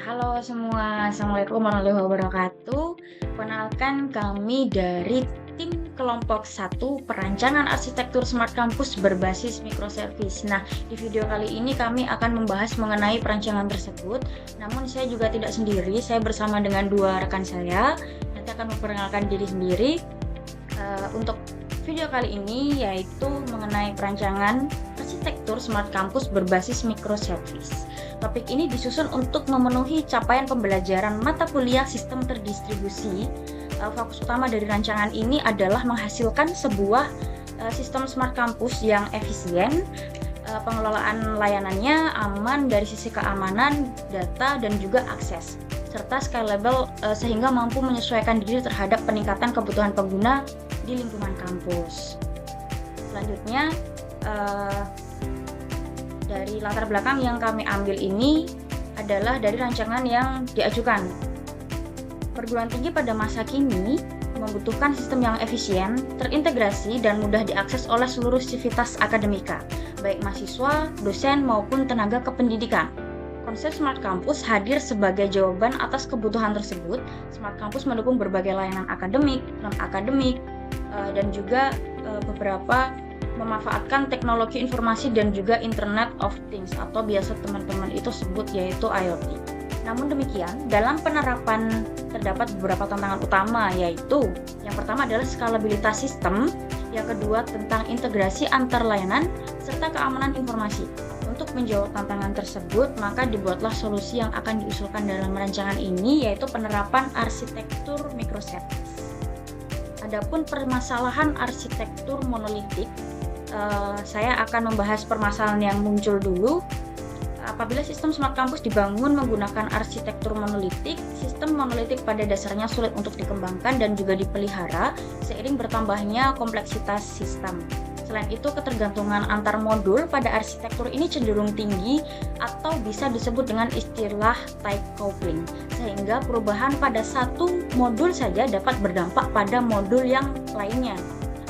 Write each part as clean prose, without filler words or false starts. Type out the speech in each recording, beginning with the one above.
Halo semua, Assalamualaikum warahmatullahi wabarakatuh. Kenalkan kami dari tim kelompok 1 perancangan arsitektur smart campus berbasis microservice. Nah, di video kali ini kami akan membahas mengenai perancangan tersebut. Namun saya juga tidak sendiri, saya bersama dengan dua rekan saya. Nanti akan memperkenalkan diri sendiri. Untuk video kali ini yaitu mengenai perancangan arsitektur smart campus berbasis microservice. Topik ini disusun untuk memenuhi capaian pembelajaran mata kuliah sistem terdistribusi. Fokus utama dari rancangan ini adalah menghasilkan sebuah sistem smart campus yang efisien, pengelolaan layanannya aman dari sisi keamanan, data, dan juga akses, serta scalable sehingga mampu menyesuaikan diri terhadap peningkatan kebutuhan pengguna di lingkungan kampus. Selanjutnya, dari latar belakang yang kami ambil ini adalah dari rancangan yang diajukan. Perguruan tinggi pada masa kini membutuhkan sistem yang efisien, terintegrasi, dan mudah diakses oleh seluruh sivitas akademika, baik mahasiswa, dosen, maupun tenaga kependidikan. Konsep Smart Campus hadir sebagai jawaban atas kebutuhan tersebut. Smart Campus mendukung berbagai layanan akademik, non-akademik, dan juga beberapa memanfaatkan teknologi informasi dan juga Internet of Things atau biasa teman-teman itu sebut yaitu IoT. Namun demikian, dalam penerapan terdapat beberapa tantangan utama, yaitu yang pertama adalah skalabilitas sistem, yang kedua tentang integrasi antar layanan, serta keamanan informasi. Untuk menjawab tantangan tersebut, maka dibuatlah solusi yang akan diusulkan dalam rancangan ini, yaitu penerapan arsitektur microservice. Adapun permasalahan arsitektur monolitik, saya akan membahas permasalahan yang muncul dulu. Apabila sistem smart campus dibangun menggunakan arsitektur monolitik, sistem monolitik pada dasarnya sulit untuk dikembangkan dan juga dipelihara seiring bertambahnya kompleksitas sistem. Selain itu, ketergantungan antar modul pada arsitektur ini cenderung tinggi atau bisa disebut dengan istilah tight coupling, sehingga perubahan pada satu modul saja dapat berdampak pada modul yang lainnya.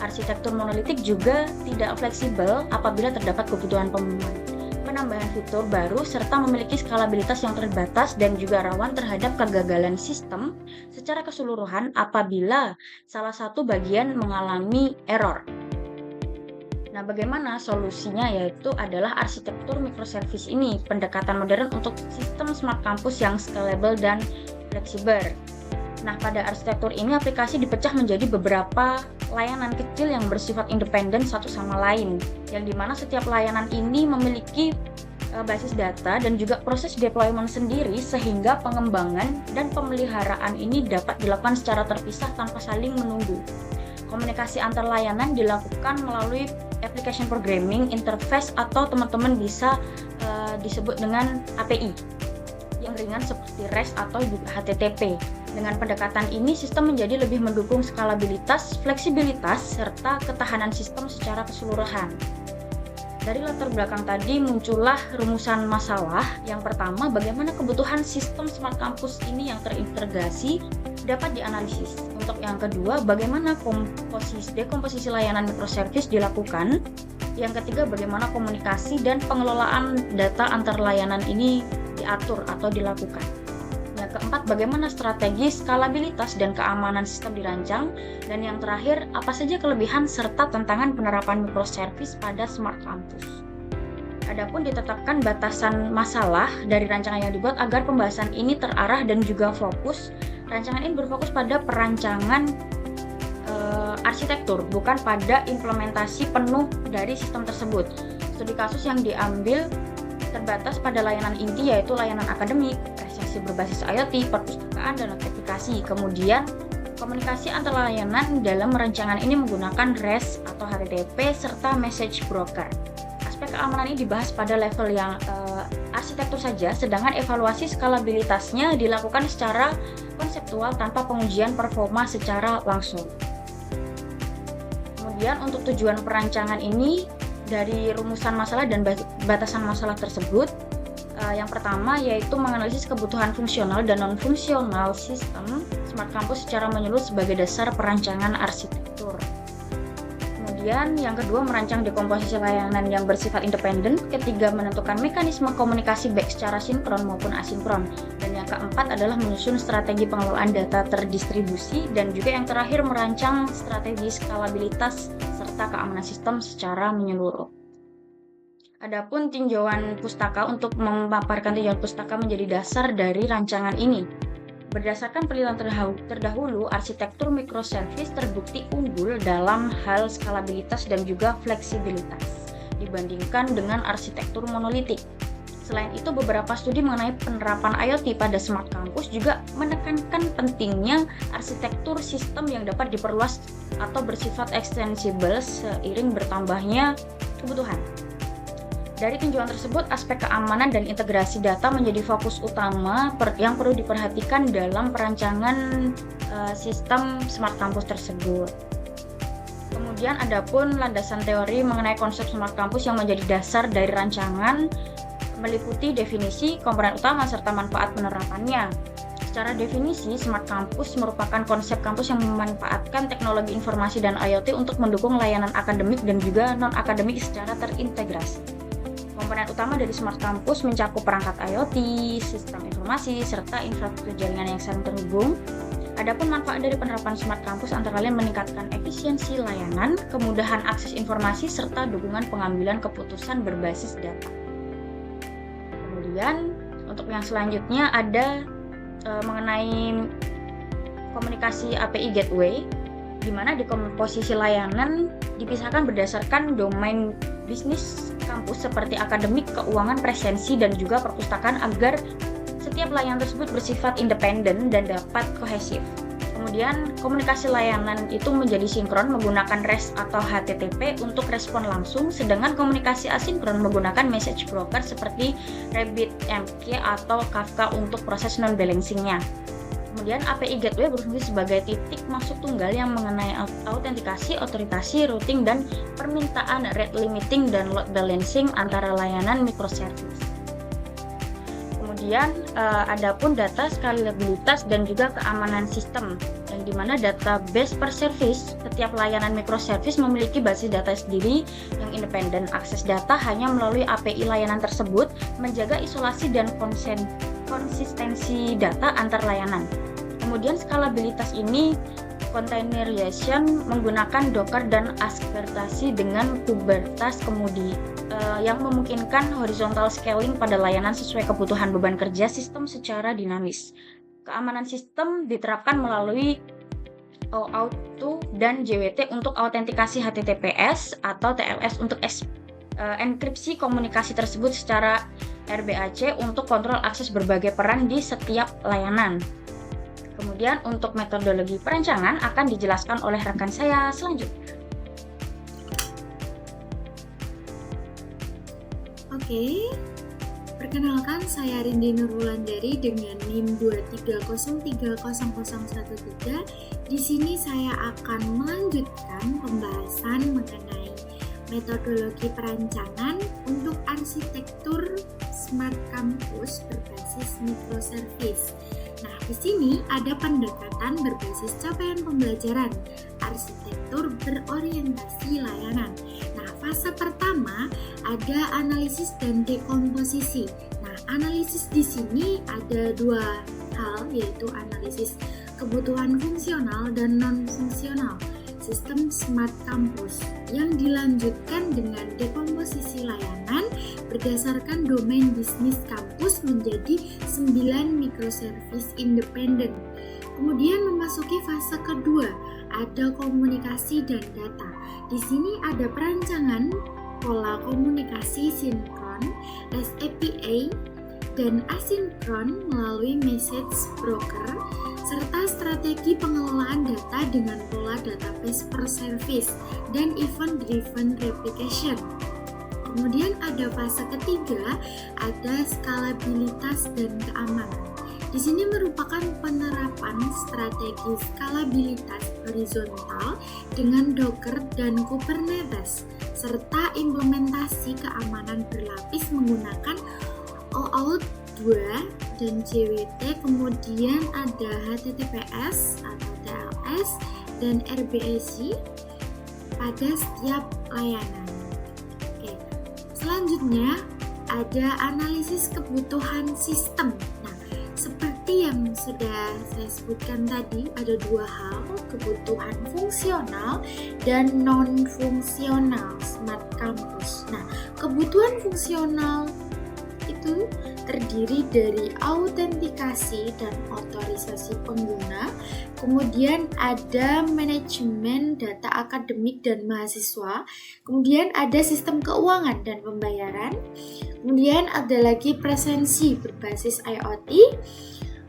Arsitektur monolitik juga tidak fleksibel apabila terdapat kebutuhan penambahan fitur baru serta memiliki skalabilitas yang terbatas dan juga rawan terhadap kegagalan sistem secara keseluruhan apabila salah satu bagian mengalami error. Nah, bagaimana solusinya? Yaitu adalah arsitektur microservice ini, pendekatan modern untuk sistem smart campus yang scalable dan fleksibel. Nah, pada arsitektur ini aplikasi dipecah menjadi beberapa layanan kecil yang bersifat independen satu sama lain, yang dimana setiap layanan ini memiliki basis data dan juga proses deployment sendiri sehingga pengembangan dan pemeliharaan ini dapat dilakukan secara terpisah tanpa saling menunggu. Komunikasi antar layanan dilakukan melalui application programming interface atau teman-teman bisa disebut dengan API yang ringan seperti REST atau juga HTTP. Dengan pendekatan ini, sistem menjadi lebih mendukung skalabilitas, fleksibilitas, serta ketahanan sistem secara keseluruhan. Dari latar belakang tadi muncullah rumusan masalah. Yang pertama, bagaimana kebutuhan sistem smart campus ini yang terintegrasi dapat dianalisis. Untuk yang kedua, bagaimana dekomposisi layanan microservice dilakukan. Yang ketiga, bagaimana komunikasi dan pengelolaan data antar layanan ini diatur atau dilakukan. Yang keempat, bagaimana strategi skalabilitas dan keamanan sistem dirancang. Dan yang terakhir, apa saja kelebihan serta tantangan penerapan microservice pada smart campus. Adapun ditetapkan batasan masalah dari rancangan yang dibuat agar pembahasan ini terarah dan juga fokus. Rancangan ini berfokus pada perancangan arsitektur, bukan pada implementasi penuh dari sistem tersebut. Studi kasus yang diambil terbatas pada layanan inti, yaitu layanan akademik, reseksi berbasis IoT, perpustakaan, dan notifikasi. Kemudian, komunikasi antar layanan dalam rancangan ini menggunakan REST atau HTTP serta message broker. Aspek keamanan ini dibahas pada level yang arsitektur saja, sedangkan evaluasi skalabilitasnya dilakukan secara konseptual tanpa pengujian performa secara langsung. Kemudian untuk tujuan perancangan ini, dari rumusan masalah dan batasan masalah tersebut, yang pertama yaitu menganalisis kebutuhan fungsional dan non-fungsional sistem smart campus secara menyeluruh sebagai dasar perancangan arsitektur. Kemudian yang kedua, merancang dekomposisi layanan yang bersifat independen. Ketiga, menentukan mekanisme komunikasi baik secara sinkron maupun asinkron. Dan Dan yang keempat adalah menyusun strategi pengelolaan data terdistribusi, dan juga yang terakhir merancang strategi skalabilitas serta keamanan sistem secara menyeluruh. Adapun tinjauan pustaka, untuk memaparkan tinjauan pustaka menjadi dasar dari rancangan ini. Berdasarkan penelitian terdahulu, arsitektur microservice terbukti unggul dalam hal skalabilitas dan juga fleksibilitas dibandingkan dengan arsitektur monolitik. Selain itu, beberapa studi mengenai penerapan IoT pada smart campus juga menekankan pentingnya arsitektur sistem yang dapat diperluas atau bersifat extensible seiring bertambahnya kebutuhan. Dari tinjauan tersebut, aspek keamanan dan integrasi data menjadi fokus utama yang perlu diperhatikan dalam perancangan sistem smart campus tersebut. Kemudian adapun landasan teori mengenai konsep smart campus yang menjadi dasar dari rancangan meliputi definisi, komponen utama, serta manfaat penerapannya. Secara definisi, smart campus merupakan konsep kampus yang memanfaatkan teknologi informasi dan IoT untuk mendukung layanan akademik dan juga non-akademik secara terintegrasi. Komponen utama dari smart campus mencakup perangkat IoT, sistem informasi, serta infrastruktur jaringan yang saling terhubung. Adapun manfaat dari penerapan smart campus antara lain meningkatkan efisiensi layanan, kemudahan akses informasi, serta dukungan pengambilan keputusan berbasis data. Kemudian untuk yang selanjutnya ada mengenai komunikasi API Gateway, di mana di komposisi layanan dipisahkan berdasarkan domain bisnis kampus seperti akademik, keuangan, presensi, dan juga perpustakaan agar setiap layanan tersebut bersifat independen dan dapat kohesif. Kemudian komunikasi layanan itu menjadi sinkron menggunakan REST atau HTTP untuk respon langsung, sedangkan komunikasi asinkron menggunakan message broker seperti RabbitMQ atau Kafka untuk proses non-balancing-nya. Kemudian API Gateway berfungsi sebagai titik masuk tunggal yang mengenai autentikasi, otorisasi, routing, dan permintaan rate limiting dan load balancing antara layanan microservice. Kemudian adapun data skalabilitas dan juga keamanan sistem, yang dimana database per service. Setiap layanan microservice memiliki basis data sendiri yang independen. Akses data hanya melalui API layanan tersebut, menjaga isolasi dan konsistensi data antar layanan. Kemudian skalabilitas ini containerization menggunakan Docker dan askertasi dengan Kubernetes yang memungkinkan horizontal scaling pada layanan sesuai kebutuhan beban kerja sistem secara dinamis. Keamanan sistem diterapkan melalui OAuth 2 dan JWT untuk autentikasi HTTPS atau TLS untuk enkripsi komunikasi tersebut secara RBAC untuk kontrol akses berbagai peran di setiap layanan. Kemudian untuk metodologi perancangan akan dijelaskan oleh rekan saya selanjutnya. Oke, perkenalkan saya Rindi Nurwulandari dengan NIM 230300113. Di sini saya akan melanjutkan pembahasan mengenai metodologi perancangan untuk arsitektur smart campus berbasis microservice. Nah, di sini ada pendekatan berbasis capaian pembelajaran, arsitektur berorientasi layanan. Nah, fase pertama ada analisis dan dekomposisi. Nah, analisis di sini ada dua hal, yaitu analisis kebutuhan fungsional dan non-fungsional sistem smart campus yang dilanjutkan dengan dekomposisi layanan berdasarkan domain bisnis kampus menjadi 9 microservice independen. Kemudian memasuki fase kedua, ada komunikasi dan data. Di sini ada perancangan pola komunikasi sinkron, REST API, dan asinkron melalui message broker, serta strategi pengelolaan data dengan pola database per service dan event-driven replication. Kemudian ada fase ketiga, ada skalabilitas dan keamanan. Di sini merupakan penerapan strategi skalabilitas horizontal dengan Docker dan Kubernetes, serta implementasi keamanan berlapis menggunakan OAuth 2 dan JWT, kemudian ada HTTPS atau TLS dan RBAC pada setiap layanan. Oke. Selanjutnya ada analisis kebutuhan sistem. Nah, seperti yang sudah saya sebutkan tadi, ada dua hal, kebutuhan fungsional dan non-fungsional Smart Campus. Nah, kebutuhan fungsional itu terdiri dari autentikasi dan otorisasi pengguna, kemudian ada manajemen data akademik dan mahasiswa, kemudian ada sistem keuangan dan pembayaran, kemudian ada lagi presensi berbasis IoT,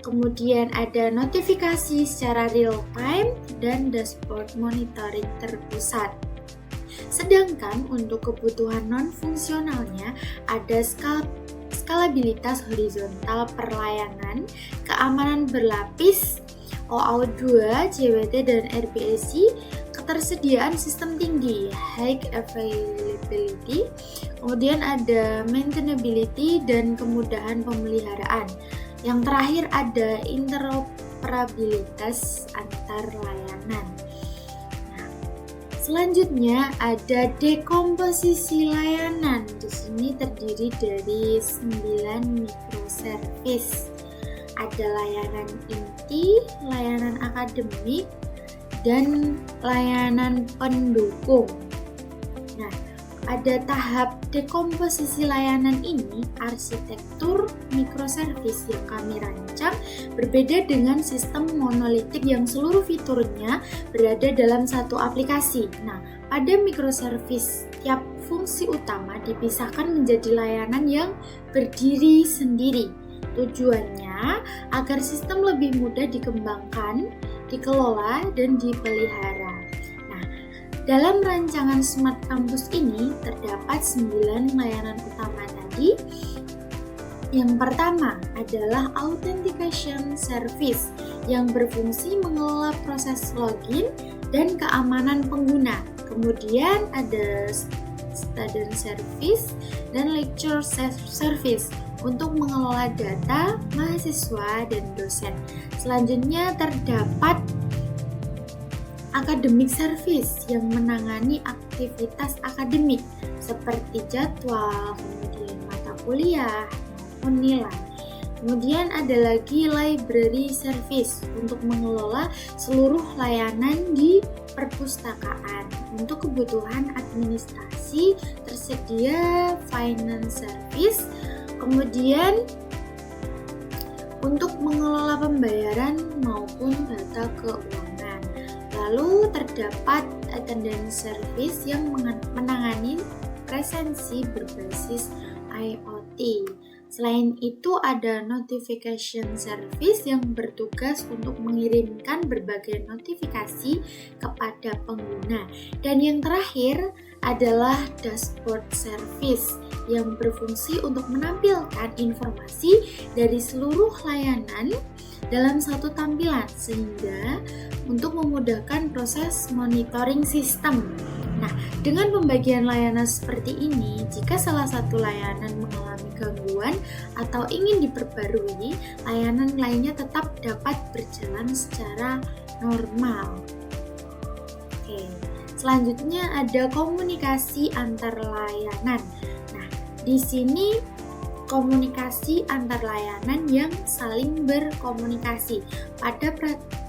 kemudian ada notifikasi secara real time, dan dashboard monitoring terpusat. Sedangkan untuk kebutuhan non-fungsionalnya ada skalabilitas horizontal perlayanan, keamanan berlapis, OAuth 2, JWT, dan RBAC, ketersediaan sistem tinggi, high availability, kemudian ada maintainability dan kemudahan pemeliharaan. Yang terakhir ada interoperabilitas antar layanan. Selanjutnya ada dekomposisi layanan. Di sini terdiri dari 9 microservice. Ada layanan inti, layanan akademik, dan layanan pendukung. Nah, pada tahap dekomposisi layanan ini, arsitektur microservice yang kami rancang berbeda dengan sistem monolitik yang seluruh fiturnya berada dalam satu aplikasi. Nah, pada microservice, tiap fungsi utama dipisahkan menjadi layanan yang berdiri sendiri. Tujuannya agar sistem lebih mudah dikembangkan, dikelola, dan dipelihara. Dalam rancangan Smart Campus ini terdapat 9 layanan utama tadi. Yang pertama adalah Authentication Service yang berfungsi mengelola proses login dan keamanan pengguna. Kemudian ada Student Service dan Lecture Service untuk mengelola data mahasiswa dan dosen. Selanjutnya terdapat Academic Service yang menangani aktivitas akademik seperti jadwal, kemudian mata kuliah, maupun nilai. Kemudian ada lagi Library Service untuk mengelola seluruh layanan di perpustakaan. Untuk kebutuhan administrasi tersedia Finance Service, kemudian untuk mengelola pembayaran maupun data keuangan. Lalu terdapat Attendance Service yang menangani presensi berbasis IoT. Selain itu ada Notification Service yang bertugas untuk mengirimkan berbagai notifikasi kepada pengguna. Dan yang terakhir adalah Dashboard Service yang berfungsi untuk menampilkan informasi dari seluruh layanan dalam satu tampilan sehingga untuk memudahkan proses monitoring sistem. Nah, dengan pembagian layanan seperti ini, jika salah satu layanan mengalami gangguan atau ingin diperbarui, layanan lainnya tetap dapat berjalan secara normal. Oke, selanjutnya ada komunikasi antar layanan. Nah, di sini komunikasi antar layanan yang saling berkomunikasi. Pada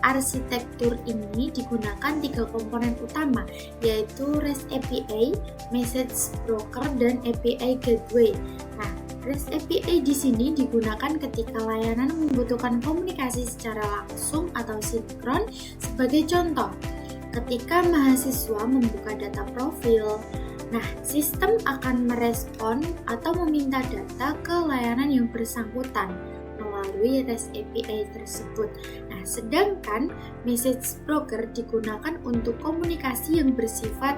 arsitektur ini digunakan 3 komponen utama, yaitu REST API, Message Broker, dan API Gateway. Nah, REST API di sini digunakan ketika layanan membutuhkan komunikasi secara langsung atau sinkron. Sebagai contoh, ketika mahasiswa membuka data profil, nah, sistem akan merespon atau meminta data ke layanan yang bersangkutan melalui REST API tersebut. Nah, sedangkan Message Broker digunakan untuk komunikasi yang bersifat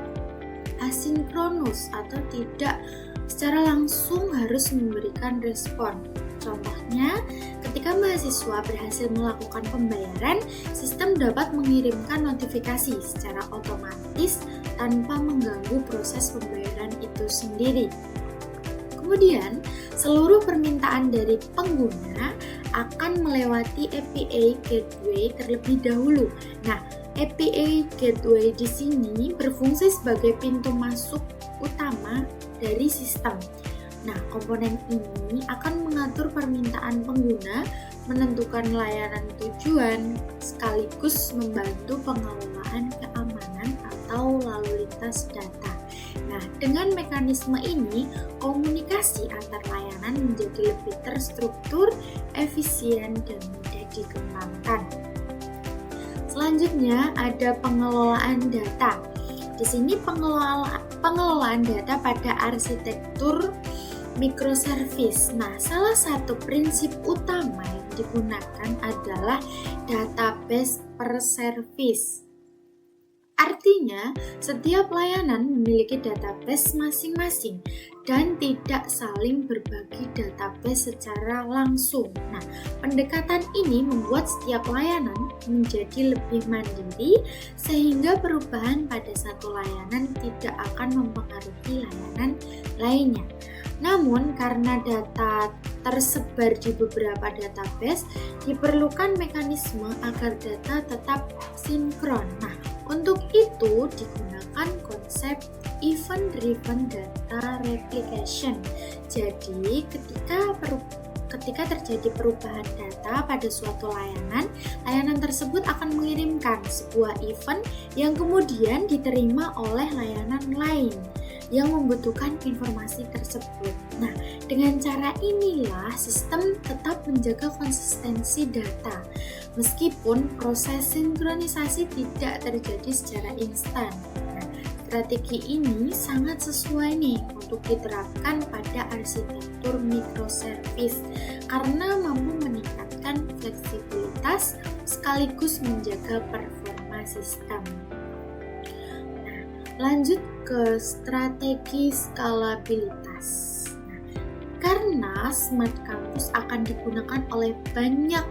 asinkronus atau tidak secara langsung harus memberikan respon. Contohnya, ketika mahasiswa berhasil melakukan pembayaran, sistem dapat mengirimkan notifikasi secara otomatis tanpa mengganggu proses pembayaran itu sendiri. Kemudian, seluruh permintaan dari pengguna akan melewati API Gateway terlebih dahulu. Nah, API Gateway di sini berfungsi sebagai pintu masuk utama dari sistem. Nah, komponen ini akan mengatur permintaan pengguna menentukan layanan tujuan, sekaligus membantu pengelolaan keamanan atau lalu lintas data. Nah, dengan mekanisme ini, komunikasi antar layanan menjadi lebih terstruktur, efisien, dan mudah dikembangkan. Selanjutnya ada pengelolaan data. Di sini pengelolaan data pada arsitektur microservice. Nah, salah satu prinsip utama yang digunakan adalah database per service. Artinya, setiap layanan memiliki database masing-masing dan tidak saling berbagi database secara langsung. Nah, pendekatan ini membuat setiap layanan menjadi lebih mandiri sehingga perubahan pada satu layanan tidak akan mempengaruhi layanan lainnya. Namun, karena data tersebar di beberapa database, diperlukan mekanisme agar data tetap sinkron. Nah, untuk itu digunakan konsep event-driven data replication. Jadi, ketika terjadi perubahan data pada suatu layanan tersebut akan mengirimkan sebuah event yang kemudian diterima oleh layanan lain yang membutuhkan informasi tersebut. Nah, dengan cara inilah sistem tetap menjaga konsistensi data, meskipun proses sinkronisasi tidak terjadi secara instan. Nah, strategi ini sangat sesuai nih untuk diterapkan pada arsitektur microservice karena mampu meningkatkan fleksibilitas sekaligus menjaga performa sistem. Lanjut ke strategi skalabilitas. Nah, karena Smart Campus akan digunakan oleh banyak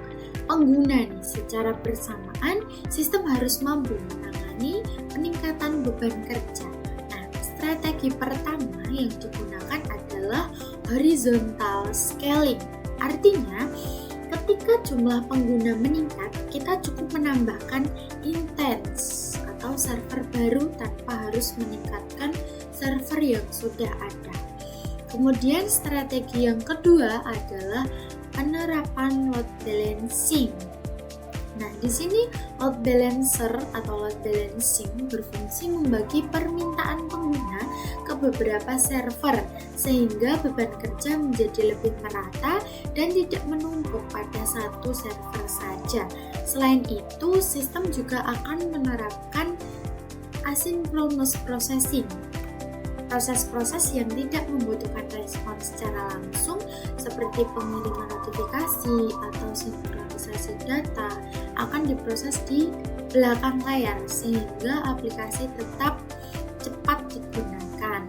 pengguna nih secara bersamaan, sistem harus mampu menangani peningkatan beban kerja. Nah, strategi pertama yang digunakan adalah horizontal scaling. Artinya, ketika jumlah pengguna meningkat, kita cukup menambahkan instance atau server baru tanpa harus meningkatkan server yang sudah ada. Kemudian strategi yang kedua adalah penerapan load balancing. Nah, di sini load balancer atau load balancing berfungsi membagi permintaan pengguna ke beberapa server sehingga beban kerja menjadi lebih merata dan tidak menumpuk pada satu server saja. Selain itu, sistem juga akan menerapkan asynchronous processing. Proses-proses yang tidak membutuhkan respon secara langsung seperti pengiriman notifikasi atau sinkronisasi data akan diproses di belakang layar sehingga aplikasi tetap cepat digunakan.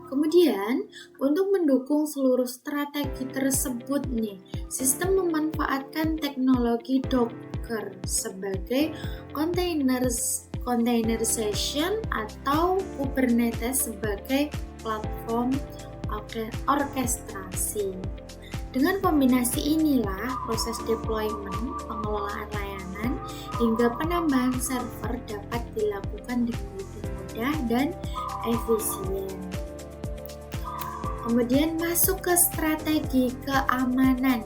Kemudian, untuk mendukung seluruh strategi tersebut nih, sistem memanfaatkan teknologi Docker sebagai containerization atau Kubernetes sebagai platform orkestrasi. Dengan kombinasi inilah proses deployment, pengelolaan layanan, hingga penambahan server dapat dilakukan dengan lebih mudah dan efisien. Kemudian masuk ke strategi keamanan.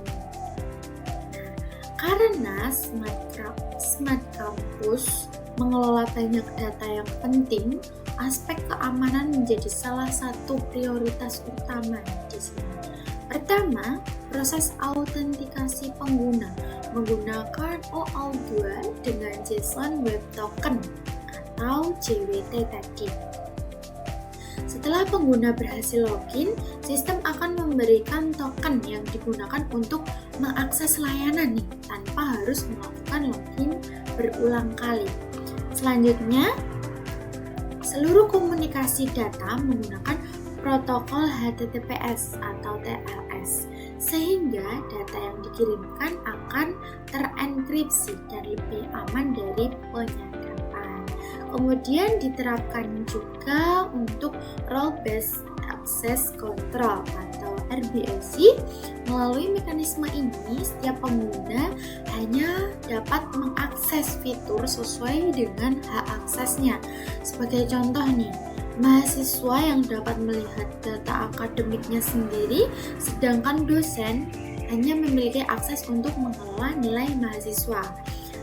Karena Smart Campus mengelola banyak data yang penting, aspek keamanan menjadi salah satu prioritas utama di sini. Pertama, proses autentikasi pengguna menggunakan OAuth 2 dengan JSON Web Token atau JWT tadi. Setelah pengguna berhasil login, sistem akan memberikan token yang digunakan untuk mengakses layanan nih, tanpa harus melakukan login berulang kali. Selanjutnya, seluruh komunikasi data menggunakan protokol HTTPS atau TLS, sehingga data yang dikirimkan akan terenkripsi dan lebih aman dari penyadapan. Kemudian diterapkan juga untuk Role Based Access Control atau RBAC. Melalui mekanisme ini, setiap pengguna hanya dapat mengakses fitur sesuai dengan hak aksesnya. Sebagai contoh nih, mahasiswa yang dapat melihat data akademiknya sendiri, sedangkan dosen hanya memiliki akses untuk mengelola nilai mahasiswa.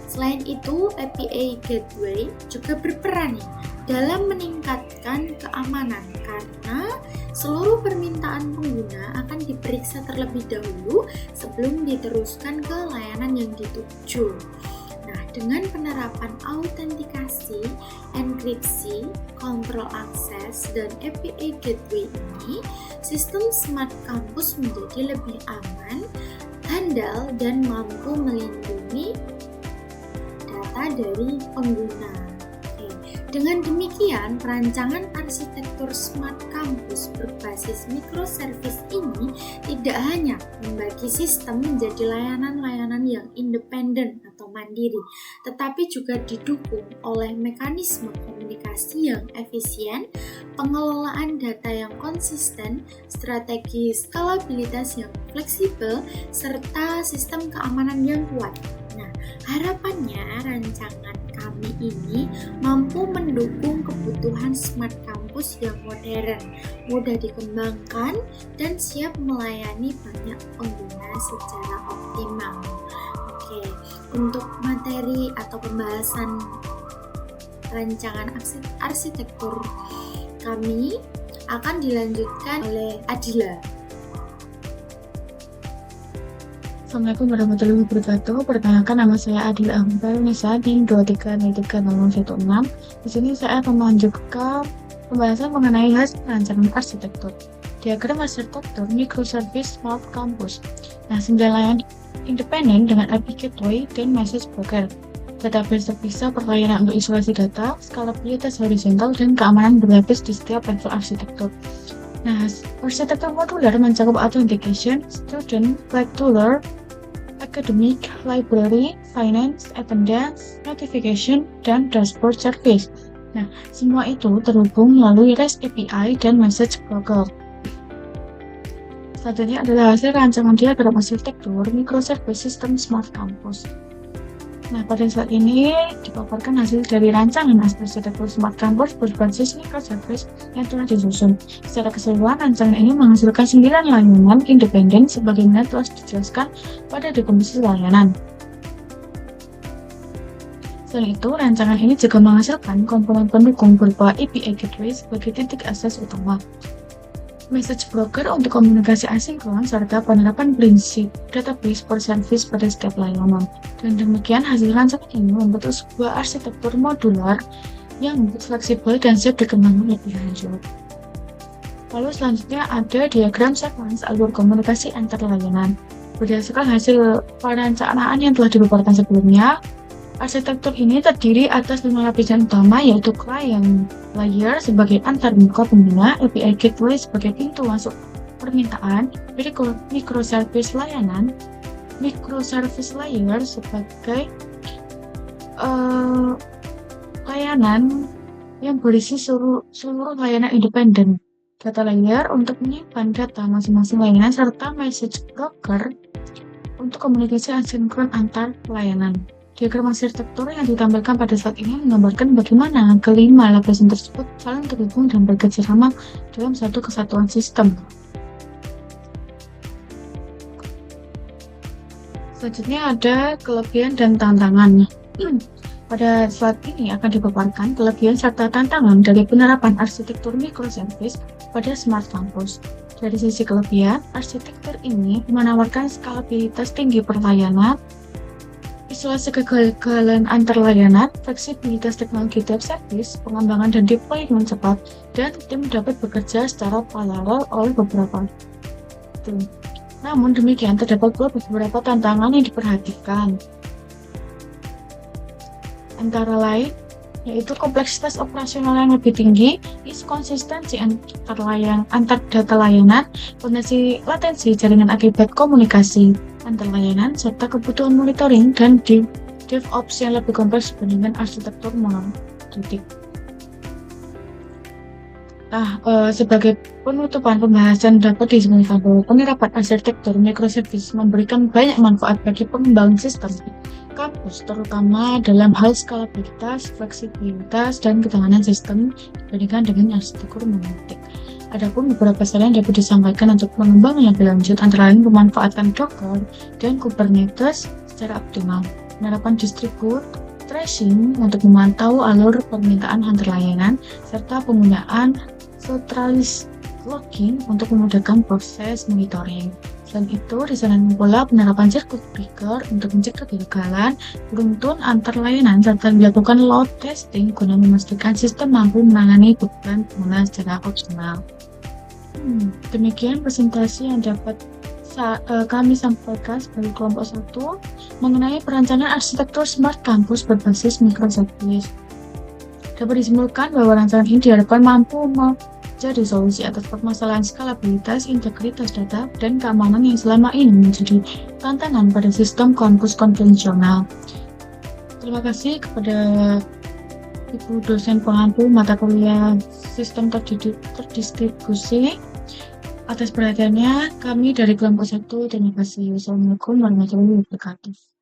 Selain itu, API Gateway juga berperan dalam meningkatkan keamanan karena seluruh permintaan pengguna akan diperiksa terlebih dahulu sebelum diteruskan ke layanan yang dituju. Nah, dengan penerapan autentikasi, enkripsi, kontrol akses, dan API Gateway ini, sistem Smart Campus menjadi lebih aman, handal, dan mampu melindungi data dari pengguna. Dengan demikian, perancangan arsitektur Smart Campus berbasis microservice ini tidak hanya membagi sistem menjadi layanan-layanan yang independen atau mandiri, tetapi juga didukung oleh mekanisme komunikasi yang efisien, pengelolaan data yang konsisten, strategi skalabilitas yang fleksibel, serta sistem keamanan yang kuat. Nah, harapannya rancangan kami ini mampu mendukung kebutuhan Smart Campus yang modern, mudah dikembangkan, dan siap melayani banyak pengguna secara optimal. Oke, untuk materi atau pembahasan rancangan arsitektur kami akan dilanjutkan oleh Adila. Assalamualaikum warahmatullahi wabarakatuh. Perkenalkan, nama saya Adil Ahmad Nisa di 23030016. Di sini saya akan melanjutkan pembahasan mengenai hasil rancangan arsitektur. Diagram arsitektur microservice Smart Campus. Nah, 9 layanan independen dengan API Gateway dan Message Broker. Database terpisah, perlayanan untuk isolasi data, skalabilitas horizontal, dan keamanan berlapis di setiap level arsitektur. Nah, arsitektur modular mencakup authentication, student, lecturer, academic, library, finance, attendance, notification, dan dashboard service. Nah, semua itu terhubung melalui REST API dan message broker. Selanjutnya adalah hasil rancangan diagram arsitektur microservice system Smart Campus. Nah, pada slide ini dipaparkan hasil dari rancangan arsitektur Smart Campus berbasis microservice yang telah disusun. Secara keseluruhan, rancangan ini menghasilkan 9 layanan independen sebagaimana telah dijelaskan pada definisi layanan. Selain itu, rancangan ini juga menghasilkan komponen pendukung berupa API Gateway sebagai titik akses utama, message broker untuk komunikasi asinkron, serta penerapan prinsip database per service pada setiap layanan. Dan demikian hasil rancangan ini membentuk sebuah arsitektur modular yang fleksibel dan siap dikembangkan lebih lanjut. Lalu selanjutnya ada diagram sequence alur komunikasi antar layanan. Berdasarkan hasil perencanaan yang telah dipaparkan sebelumnya, arsitektur ini terdiri atas 5 lapisan utama, yaitu client layer sebagai antar muka pengguna, API Gateway sebagai pintu masuk permintaan, microservice layanan, microservice layer sebagai layanan yang berisi seluruh layanan independen, data layer untuk menyimpan data masing-masing layanan, serta message broker untuk komunikasi asinkron antar layanan. Diagram arsitektur yang ditampilkan pada slide ini menggambarkan bagaimana kelima lapisan tersebut saling terhubung dan bekerjasama dalam satu kesatuan sistem. Selanjutnya ada kelebihan dan tantangan. Pada slide ini akan dipaparkan kelebihan serta tantangan dari penerapan arsitektur microservice pada Smart Campus. Dari sisi kelebihan, arsitektur ini menawarkan skalabilitas tinggi per layanan, isolasi kegagalan antar layanan, fleksibilitas teknologi tiap service, pengembangan dan deployment cepat, dan tim dapat bekerja secara paralel oleh beberapa tim. Namun demikian, terdapat pula beberapa tantangan yang diperhatikan. Antara lain, yaitu kompleksitas operasional yang lebih tinggi, inkonsistensi antar data layanan, potensi latensi jaringan akibat komunikasi antar layanan, serta kebutuhan monitoring dan DevOps yang lebih kompleks dibandingkan arsitektur monolitik. Sebagai penutupan pembahasan dapat disimpulkan bahwa penerapan arsitektur microservice memberikan banyak manfaat bagi pengembang sistem kampus, terutama dalam hal skalabilitas, fleksibilitas, dan ketahanan sistem dibandingkan dengan arsitektur monolitik. Adapun beberapa saran yang dapat disampaikan untuk mengembangnya lebih lanjut antara lain memanfaatkan Docker dan Kubernetes secara optimal, penerapan distribut tracing untuk memantau alur permintaan antar layanan, serta penggunaan centralized logging untuk memudahkan proses monitoring. Selain itu, disarankan pula penerapan circuit breaker untuk mencegah kegagalan beruntun antar layanan serta dilakukan load testing guna memastikan sistem mampu menangani beban pengguna secara optimal. Demikian presentasi yang dapat kami sampaikan sebagai kelompok 1 mengenai perancangan arsitektur smart campus berbasis microservice. Dapat disimpulkan bahwa rancangan ini diharapkan mampu menjadi solusi atas permasalahan skalabilitas, integritas data, dan keamanan yang selama ini menjadi tantangan pada sistem kampus konvensional. Terima kasih kepada Ibu dosen pengampu mata kuliah sistem terdistribusi atas perhatiannya. Kami dari kelompok 1, terima kasih. Wassalamualaikum warahmatullahi wabarakatuh.